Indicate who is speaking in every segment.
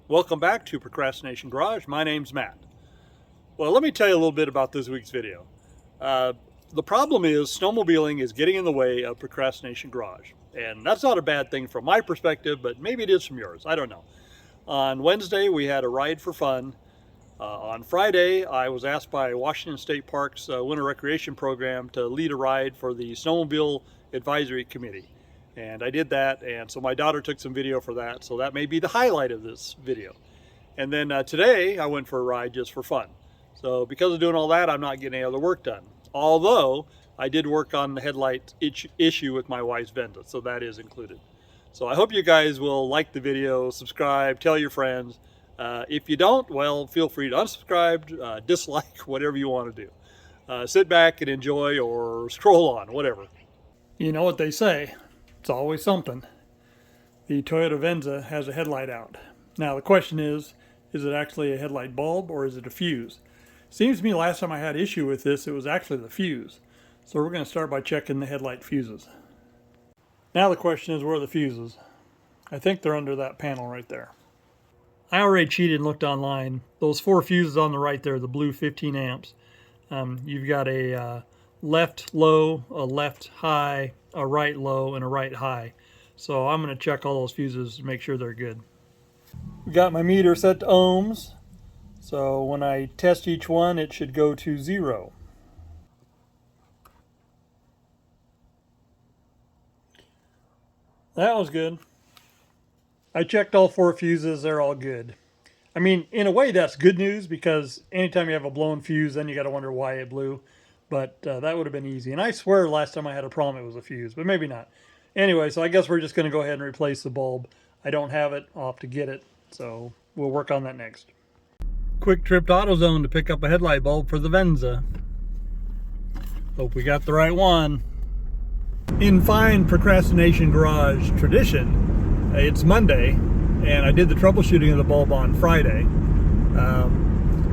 Speaker 1: Welcome back to Procrastination Garage. My name's Matt. Well, let me tell you a little bit about this week's video. The problem is snowmobiling is getting in the way of Procrastination Garage. And that's not a bad thing from my perspective, but maybe it is from yours. I don't know. On Wednesday, we had a ride for fun. On Friday, I was asked by Washington State Parks Winter Recreation Program to lead a ride for the Snowmobile Advisory Committee. And I did that, and so my daughter took some video for that, so that may be the highlight of this video. And then today, I went for a ride just for fun. So because of doing all that, I'm not getting any other work done. Although, I did work on the headlight issue with my wife's Venza, so that is included. So I hope you guys will like the video, subscribe, tell your friends. If you don't, well, feel free to unsubscribe, dislike, whatever you want to do. Sit back and enjoy or scroll on, whatever. You know what they say. It's always something. The Toyota Venza has a headlight out. Now the question is it actually a headlight bulb or is it a fuse? Seems to me last time I had issue with this, it was actually the fuse. So we're going to start by checking the headlight fuses. Now the question is, where are the fuses? I think they're under that panel right there. I already cheated and looked online. Those 4 fuses on the right there, the blue 15 amps. You've got a left low, a left high, a right low, and a right high. So I'm going to check all those fuses to make sure they're good. We got my meter set to ohms. So when I test each one, it should go to 0. That was good. I checked all 4 fuses, they're all good. I mean, in a way that's good news because anytime you have a blown fuse, then you got to wonder why it blew. But that would have been easy. And I swear last time I had a problem it was a fuse, but maybe not. Anyway, so I guess we're just going to go ahead and replace the bulb. I don't have it, I'll have to get it, so we'll work on that next. Quick trip to AutoZone to pick up a headlight bulb for the Venza. Hope we got the right one. In fine Procrastination Garage tradition, it's Monday, and I did the troubleshooting of the bulb on Friday.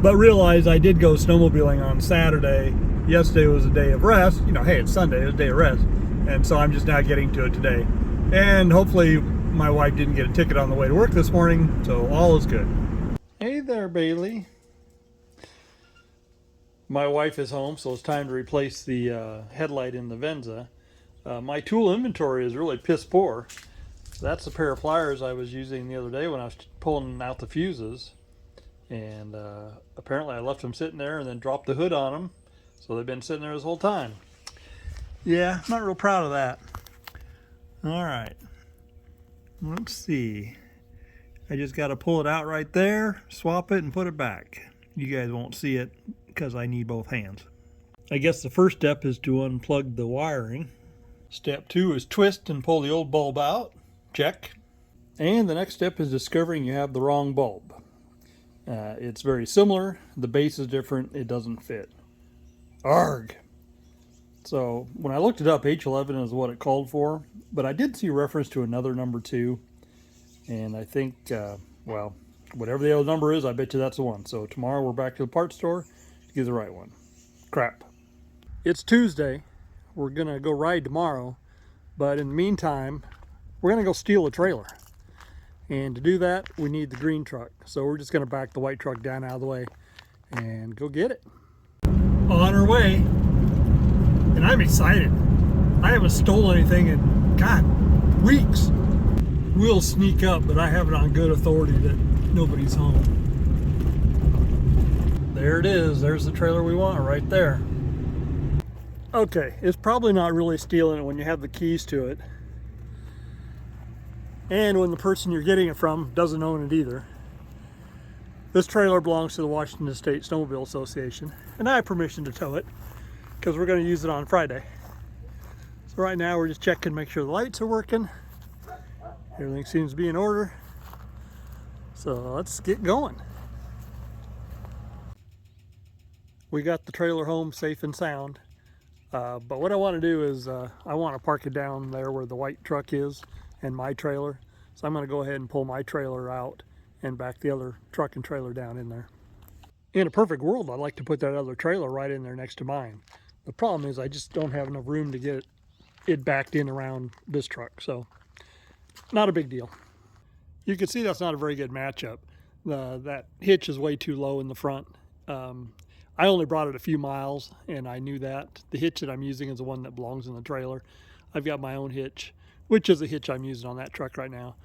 Speaker 1: But realized I did go snowmobiling on Saturday. Yesterday was a day of rest. You know, hey, it's Sunday, it was a day of rest. And so I'm just now getting to it today. And hopefully my wife didn't get a ticket on the way to work this morning, so all is good. Hey there, Bailey. My wife is home, so it's time to replace the headlight in the Venza. My tool inventory is really piss poor. That's a pair of pliers I was using the other day when I was pulling out the fuses. And apparently I left them sitting there and then dropped the hood on them. So they've been sitting there this whole time. Yeah, not real proud of that. All right. Let's see. I just got to pull it out right there, swap it, and put it back. You guys won't see it because I need both hands. I guess the first step is to unplug the wiring. Step 2 is twist and pull the old bulb out. Check. And the next step is discovering you have the wrong bulb. It's very similar. The base is different. It doesn't fit. Arg! So when I looked it up, H11 is what it called for, but I did see reference to another number 2, and I think, well, whatever the other number is, I bet you that's the one. So tomorrow we're back to the parts store to get the right one. Crap. It's Tuesday. We're going to go ride tomorrow, but in the meantime, we're going to go steal a trailer. And to do that, we need the green truck. So we're just going to back the white truck down out of the way and go get it. On our way. And I'm excited. I haven't stolen anything in, God, weeks. We'll sneak up, but I have it on good authority that nobody's home. There it is. There's the trailer we want right there. Okay, it's probably not really stealing it when you have the keys to it. And when the person you're getting it from doesn't own it either. This trailer belongs to the Washington State Snowmobile Association, and I have permission to tow it because we're going to use it on Friday. So right now we're just checking to make sure the lights are working. Everything seems to be in order. So let's get going. We got the trailer home safe and sound. But what I want to do is I want to park it down there where the white truck is and my trailer. So I'm going to go ahead and pull my trailer out and back the other truck and trailer down in there. In a perfect world, I'd like to put that other trailer right in there next to mine. The problem is I just don't have enough room to get it backed in around this truck. So not a big deal. You can see that's not a very good matchup. That hitch is way too low in the front. I only brought it a few miles, and I knew that. The hitch that I'm using is the one that belongs in the trailer. I've got my own hitch, which is the hitch I'm using on that truck right now.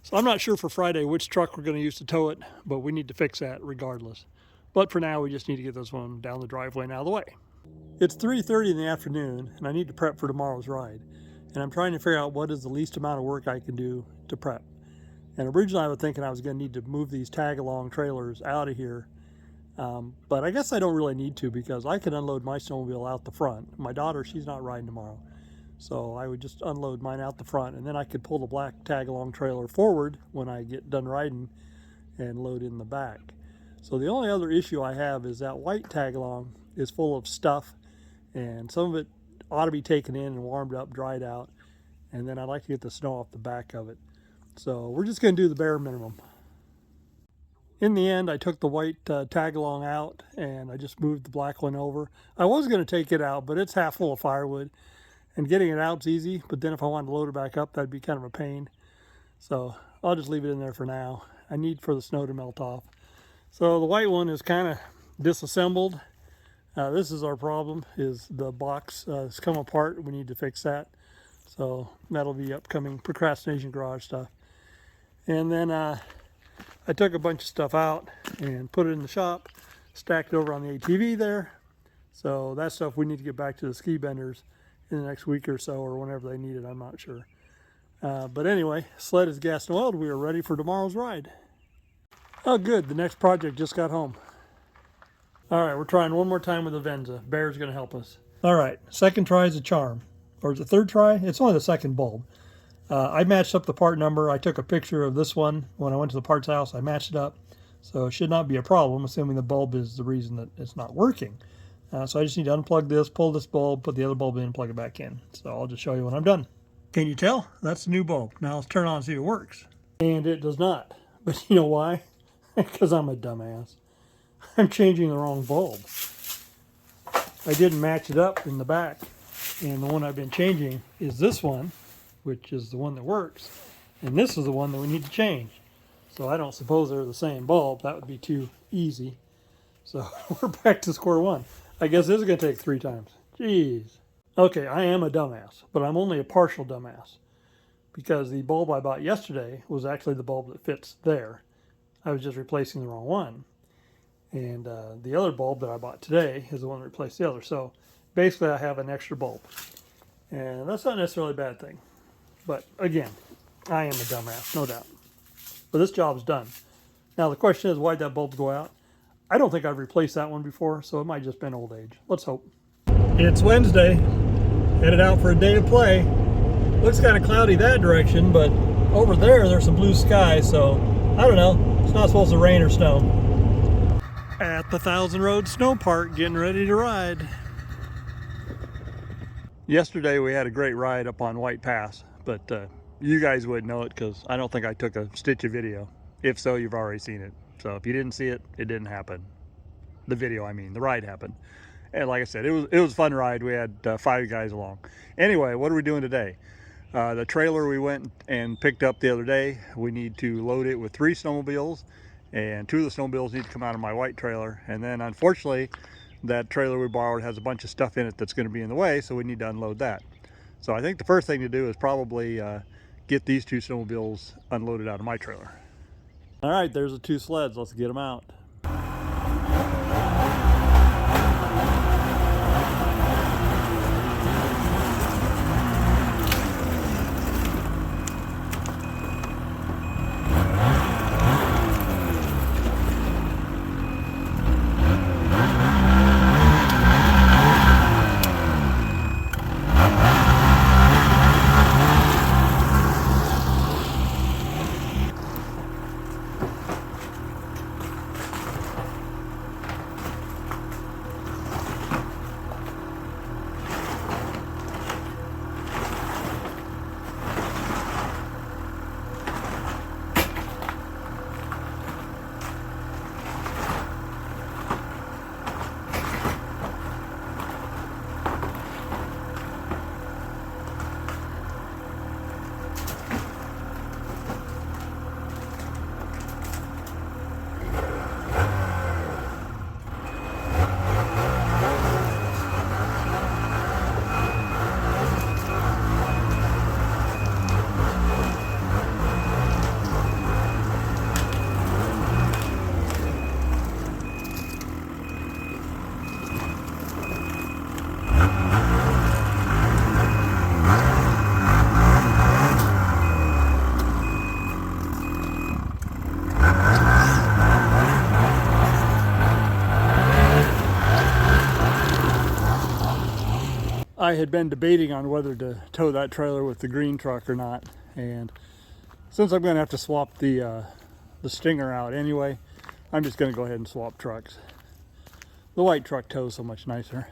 Speaker 1: So I'm not sure for Friday which truck we're going to use to tow it, but we need to fix that regardless. But for now, we just need to get this one down the driveway and out of the way. It's 3:30 in the afternoon, and I need to prep for tomorrow's ride. And I'm trying to figure out what is the least amount of work I can do to prep. And originally I was thinking I was going to need to move these tag-along trailers out of here. But I guess I don't really need to, because I can unload my snowmobile out the front. My daughter, she's not riding tomorrow. So I would just unload mine out the front, and then I could pull the black tag-along trailer forward when I get done riding and load in the back. So the only other issue I have is that white tag-along is full of stuff, and some of it ought to be taken in and warmed up, dried out, and then I'd like to get the snow off the back of it. So we're just going to do the bare minimum. In the end, I took the white tag-along out, and I just moved the black one over. I was going to take it out, but it's half full of firewood, and getting it out's easy, but then if I wanted to load it back up, that'd be kind of a pain. So I'll just leave it in there for now. I need for the snow to melt off. So the white one is kind of disassembled. This is our problem, is the box has come apart. We need to fix that. So that'll be upcoming Procrastination Garage stuff. And then I took a bunch of stuff out and put it in the shop, stacked it over on the ATV there. So that stuff we need to get back to the ski benders in the next week or so, or whenever they need it, I'm not sure. But anyway, sled is gassed and oiled. We are ready for tomorrow's ride. Oh good, the next project just got home. All right, we're trying one more time with the Venza. Bear's gonna help us. All right, second try is a charm. Or is it third try? It's only the second bulb. I matched up the part number. I took a picture of this one when I went to the parts house. I matched it up. So it should not be a problem, assuming the bulb is the reason that it's not working. So I just need to unplug this, pull this bulb, put the other bulb in, and plug it back in. So I'll just show you when I'm done. Can you tell? That's the new bulb. Now let's turn it on and see if it works. And it does not. But you know why? Because I'm a dumbass. I'm changing the wrong bulb. I didn't match it up in the back. And the one I've been changing is this one, which is the one that works. And this is the one that we need to change. So I don't suppose they're the same bulb. That would be too easy. So we're back to square one. I guess this is going to take 3 times. Jeez. Okay, I am a dumbass, but I'm only a partial dumbass. Because the bulb I bought yesterday was actually the bulb that fits there. I was just replacing the wrong one. And the other bulb that I bought today is the one that replaced the other. So basically I have an extra bulb. And that's not necessarily a bad thing. But again, I am a dumbass, no doubt. But this job's done. Now the question is, why'd that bulb go out? I don't think I've replaced that one before, so it might just been old age. Let's hope. It's Wednesday. Headed out for a day of play. Looks kind of cloudy that direction, but over there's some blue sky, so I don't know. It's not supposed to rain or snow. At the Thousand Road Snow Park, getting ready to ride. Yesterday we had a great ride up on White Pass, but you guys wouldn't know it because I don't think I took a stitch of video. If so, you've already seen it. So if you didn't see it, it didn't happen. The video, I mean, the ride happened. And like I said, it was a fun ride. We had 5 guys along. Anyway, what are we doing today? The trailer we went and picked up the other day, we need to load it with 3 snowmobiles, and 2 of the snowmobiles need to come out of my white trailer. And then unfortunately, that trailer we borrowed has a bunch of stuff in it that's going to be in the way, so we need to unload that. So I think the first thing to do is probably get these 2 snowmobiles unloaded out of my trailer. All right, there's the 2 sleds. Let's get them out. I had been debating on whether to tow that trailer with the green truck or not, and since I'm going to have to swap the Stinger out anyway, I'm just going to go ahead and swap trucks. The white truck tows so much nicer.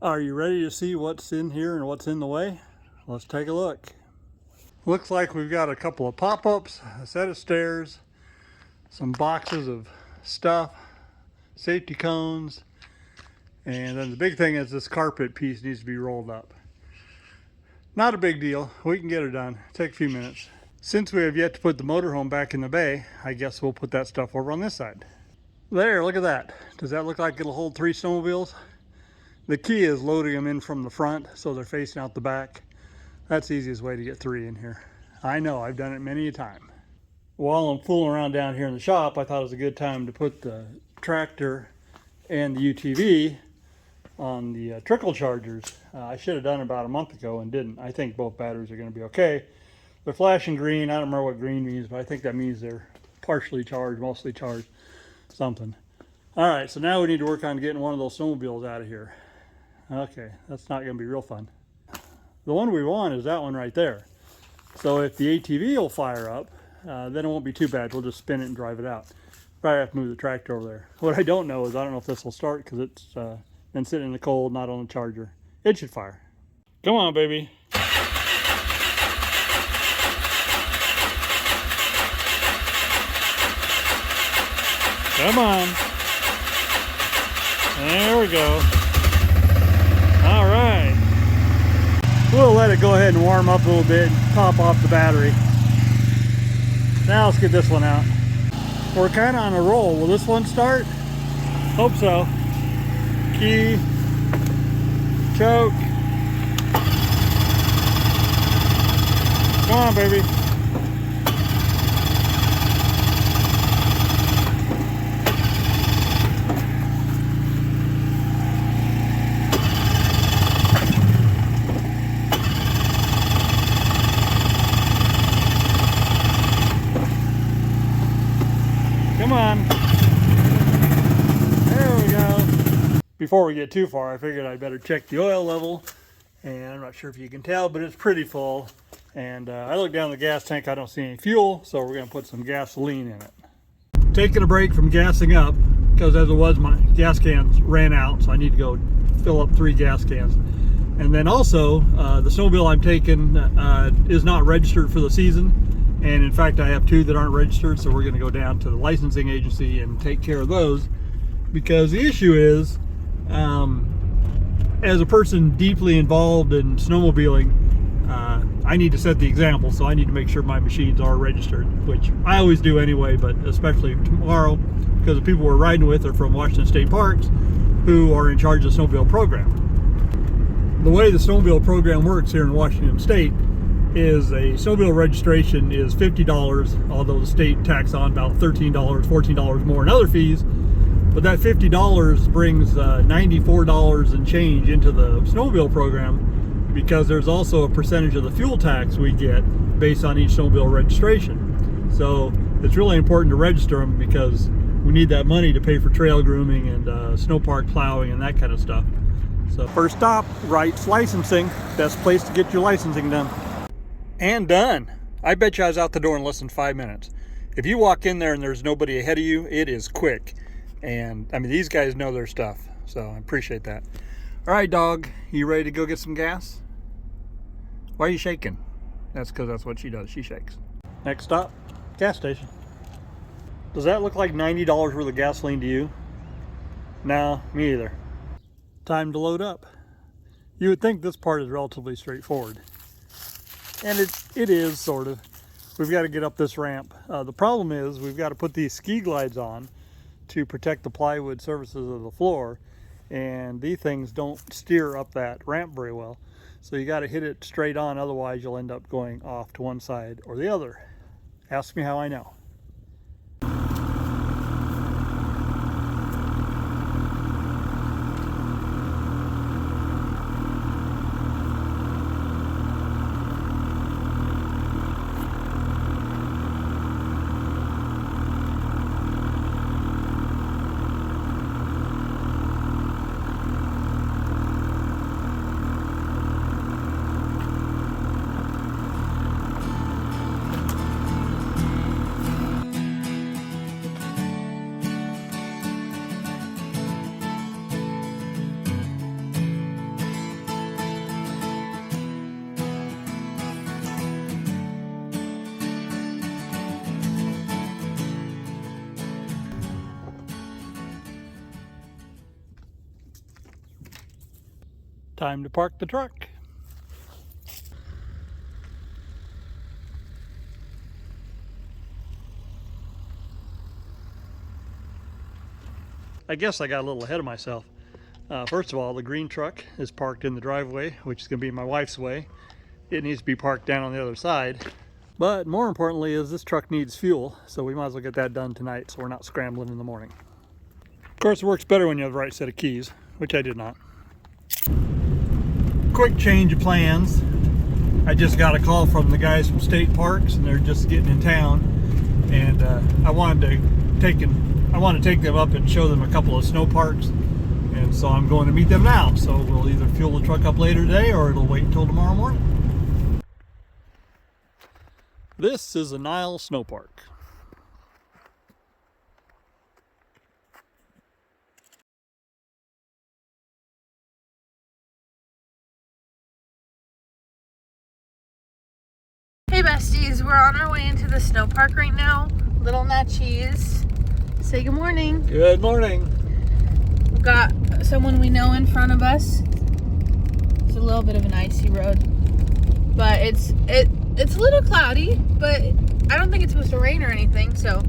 Speaker 1: Are you ready to see what's in here and what's in the way? Let's take a look. Looks like we've got a couple of pop-ups, a set of stairs, some boxes of stuff, safety cones, and then the big thing is this carpet piece needs to be rolled up. Not a big deal. We can get it done. Take a few minutes. Since we have yet to put the motorhome back in the bay, I guess we'll put that stuff over on this side. There, look at that. Does that look like it'll hold 3 snowmobiles? The key is loading them in from the front so they're facing out the back. That's the easiest way to get 3 in here. I know, I've done it many a time. While I'm fooling around down here in the shop, I thought it was a good time to put the tractor and the UTV on the trickle chargers. I should have done it about a month ago and didn't. I think both batteries are going to be okay. They're flashing green. I don't remember what green means, but I think that means they're partially charged, mostly charged, something. All right, so now we need to work on getting one of those snowmobiles out of here. Okay, that's not going to be real fun. The one we want is that one right there. So if the ATV will fire up, then it won't be too bad. We'll just spin it and drive it out. Probably have to move the tractor over there. What I don't know is I don't know if this will start because it's been sitting in the cold, not on the charger. It should fire. Come on, baby. Come on. There we go. All right. We'll let it go ahead and warm up a little bit and top off the battery. Now let's get this one out. We're kind of on a roll. Will this one start? Hope so. Key. Choke. Come on, baby. Come on. There we go. Before we get too far, I figured I'd better check the oil level. And I'm not sure if you can tell, but it's pretty full. And I look down the gas tank, I don't see any fuel, so we're going to put some gasoline in it. Taking a break from gassing up, because as it was, my gas cans ran out, so I need to go fill up 3 gas cans. And then also, the snowmobile I'm taking is not registered for the season. And in fact, I have 2 that aren't registered, so we're going to go down to the licensing agency and take care of those. Because the issue is, as a person deeply involved in snowmobiling, I need to set the example, so I need to make sure my machines are registered, which I always do anyway, but especially tomorrow, because the people we're riding with are from Washington State Parks, who are in charge of the snowmobile program. The way the snowmobile program works here in Washington State is a snowmobile registration is $50, although the state tax on about $13, $14 more in other fees. But that $50 brings $94 and change into the snowmobile program, because there's also a percentage of the fuel tax we get based on each snowmobile registration. So it's really important to register them, because we need that money to pay for trail grooming and snow park plowing and that kind of stuff. So first stop, Wright's Licensing. Best place to get your licensing done. And done. I bet you I was out the door in less than 5 minutes. If you walk in there and there's nobody ahead of you, it is quick. And I mean, these guys know their stuff, so I appreciate that. All right, dog, you ready to go get some gas? Why are you shaking? That's because that's what she does, she shakes. Next stop, gas station. Does that look like $90 worth of gasoline to you? No, me either. Time to load up. You would think this part is relatively straightforward. And it is, sort of. We've got to get up this ramp. The problem is we've got to put these ski glides on to protect the plywood surfaces of the floor, and these things don't steer up that ramp very well. So you got to hit it straight on, otherwise you'll end up going off to one side or the other. Ask me how I know. Time to park the truck. I guess I got a little ahead of myself. First of all, the green truck is parked in the driveway, which is going to be my wife's way. It needs to be parked down on the other side. But more importantly is this truck needs fuel, so we might as well get that done tonight so we're not scrambling in the morning. Of course, it works better when you have the right set of keys, which I did not. Quick change of plans. I just got a call from the guys from State Parks, and they're just getting in town, and I want to take them up and show them a couple of snow parks, and so I'm going to meet them now. So we'll either fuel the truck up later today or it'll wait until tomorrow morning. This is a Nile Snow Park.
Speaker 2: Hey besties, we're on our way into the snow park right now. Little Natchies. Say good morning.
Speaker 1: Good morning.
Speaker 2: We've got someone we know in front of us. It's a little bit of an icy road, but it's a little cloudy, but I don't think it's supposed to rain or anything, so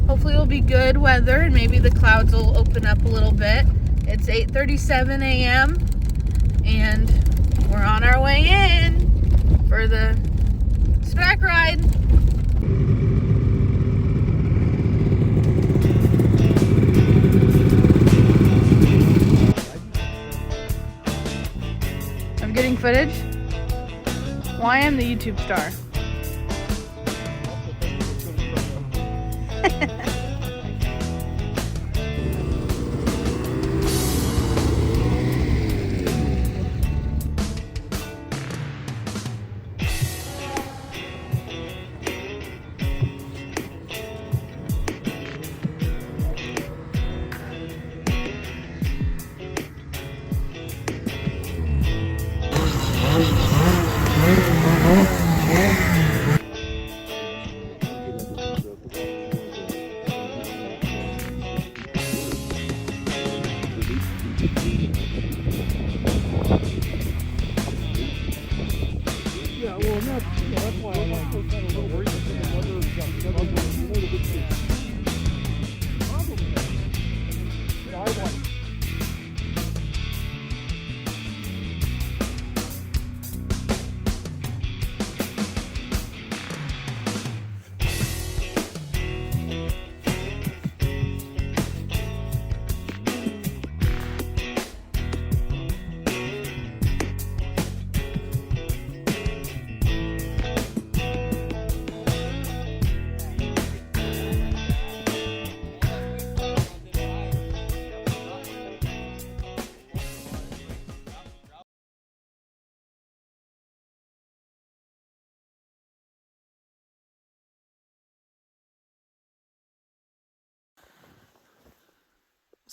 Speaker 2: hopefully it'll be good weather and maybe the clouds will open up a little bit. It's 8:37 a.m. and we're on our way in for the snack ride. I'm getting footage. Well, I am the YouTube star.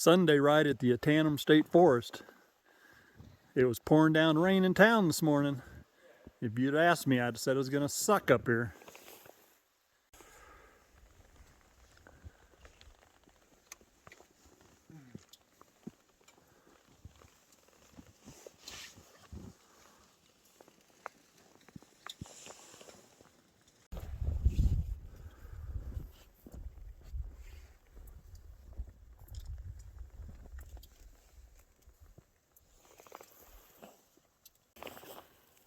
Speaker 1: Sunday ride at the Atanum State Forest. It was pouring down rain in town this morning. If you'd asked me, I'd have said it was going to suck up here.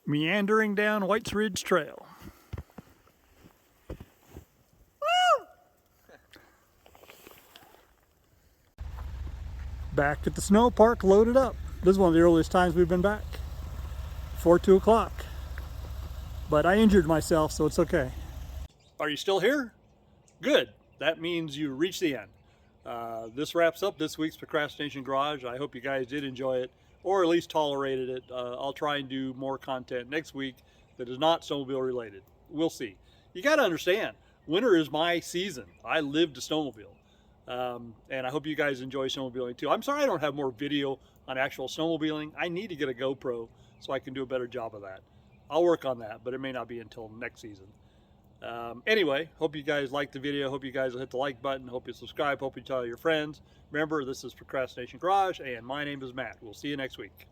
Speaker 1: Meandering down White's Ridge Trail. Back at the snow park, loaded up. This is one of the earliest times we've been back. Before 2 o'clock. But I injured myself, so it's okay. Are you still here? Good. That means you reached the end. This wraps up this week's Procrastination Garage. I hope you guys did enjoy it, or at least tolerated it. I'll try and do more content next week that is not snowmobile related. We'll see. You got to understand, winter is my season. I live to snowmobile. And I hope you guys enjoy snowmobiling too. I'm sorry I don't have more video on actual snowmobiling. I need to get a GoPro so I can do a better job of that. I'll work on that, but it may not be until next season. Anyway, hope you guys liked the video. Hope you guys will hit the like button. Hope you subscribe. Hope you tell your friends. Remember, this is Procrastination Garage, and my name is Matt. We'll see you next week.